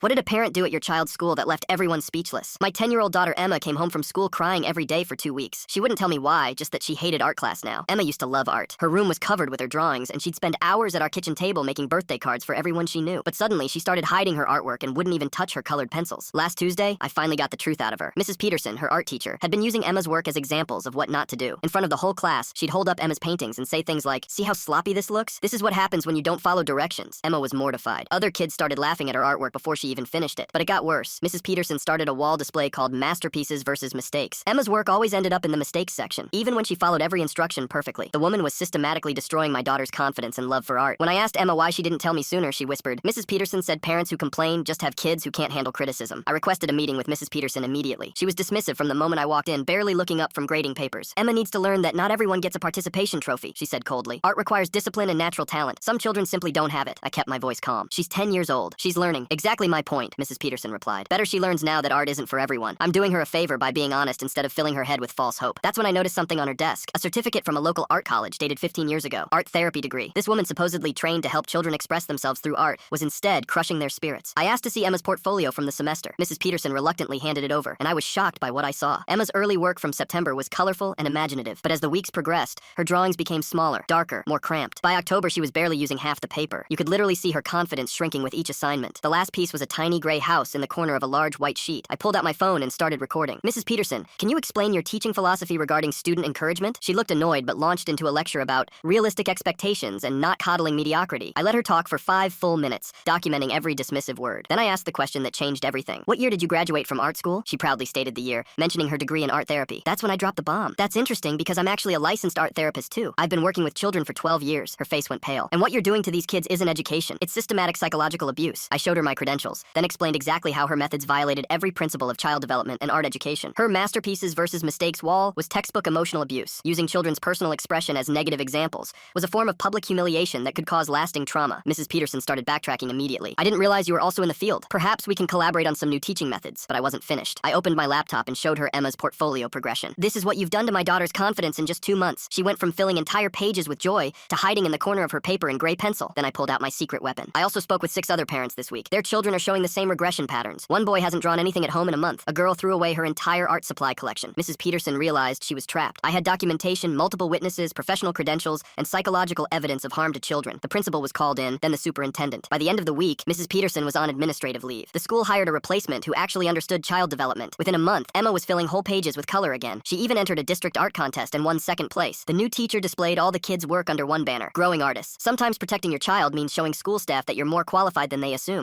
What did a parent do at your child's school that left everyone speechless? My 10-year-old daughter Emma came home from school crying every day for 2 weeks. She wouldn't tell me why, just that she hated art class now. Emma used to love art. Her room was covered with her drawings, and she'd spend hours at our kitchen table making birthday cards for everyone she knew. But suddenly, she started hiding her artwork and wouldn't even touch her colored pencils. Last Tuesday, I finally got the truth out of her. Mrs. Peterson, her art teacher, had been using Emma's work as examples of what not to do. In front of the whole class, she'd hold up Emma's paintings and say things like, "See how sloppy this looks? This is what happens when you don't follow directions." Emma was mortified. Other kids started laughing at her artwork before she even finished it. But it got worse. Mrs. Peterson started a wall display called Masterpieces versus Mistakes. Emma's work always ended up in the mistakes section, even when she followed every instruction perfectly. The woman was systematically destroying my daughter's confidence and love for art. When I asked Emma why she didn't tell me sooner, she whispered, "Mrs. Peterson said parents who complain just have kids who can't handle criticism." I requested a meeting with Mrs. Peterson immediately. She was dismissive from the moment I walked in, barely looking up from grading papers. "Emma needs to learn that not everyone gets a participation trophy," she said coldly. "Art requires discipline and natural talent. Some children simply don't have it." I kept my voice calm. "She's 10 years old. She's learning." "Exactly my point," Mrs. Peterson replied. "Better she learns now that art isn't for everyone. I'm doing her a favor by being honest instead of filling her head with false hope." That's when I noticed something on her desk, a certificate from a local art college dated 15 years ago. Art therapy degree. This woman, supposedly trained to help children express themselves through art, was instead crushing their spirits. I asked to see Emma's portfolio from the semester. Mrs. Peterson reluctantly handed it over, and I was shocked by what I saw. Emma's early work from September was colorful and imaginative, but as the weeks progressed, her drawings became smaller, darker, more cramped. By October, she was barely using half the paper. You could literally see her confidence shrinking with each assignment. The last piece was a tiny gray house in the corner of a large white sheet. I pulled out my phone and started recording. "Mrs. Peterson, can you explain your teaching philosophy regarding student encouragement?" She looked annoyed but launched into a lecture about realistic expectations and not coddling mediocrity. I let her talk for 5 full minutes, documenting every dismissive word. Then I asked the question that changed everything. "What year did you graduate from art school?" She proudly stated the year, mentioning her degree in art therapy. That's when I dropped the bomb. "That's interesting because I'm actually a licensed art therapist too. I've been working with children for 12 years. Her face went pale. "And what you're doing to these kids isn't education. It's systematic psychological abuse." I showed her my credentials, then explained exactly how her methods violated every principle of child development and art education. Her Masterpieces versus Mistakes wall was textbook emotional abuse. Using children's personal expression as negative examples was a form of public humiliation that could cause lasting trauma. Mrs. Peterson started backtracking immediately. "I didn't realize you were also in the field. Perhaps we can collaborate on some new teaching methods." But I wasn't finished. I opened my laptop and showed her Emma's portfolio progression. "This is what you've done to my daughter's confidence in just 2 months. She went from filling entire pages with joy to hiding in the corner of her paper in gray pencil." Then I pulled out my secret weapon. I also spoke with 6 other parents this week. Their children are showing the same regression patterns. One boy hasn't drawn anything at home in a month. A girl threw away her entire art supply collection. Mrs. Peterson realized she was trapped. I had documentation, multiple witnesses, professional credentials, and psychological evidence of harm to children. The principal was called in, then the superintendent. By the end of the week, Mrs. Peterson was on administrative leave. The school hired a replacement who actually understood child development. Within a month, Emma was filling whole pages with color again. She even entered a district art contest and won 2nd place. The new teacher displayed all the kids' work under one banner: growing artists. Sometimes protecting your child means showing school staff that you're more qualified than they assume.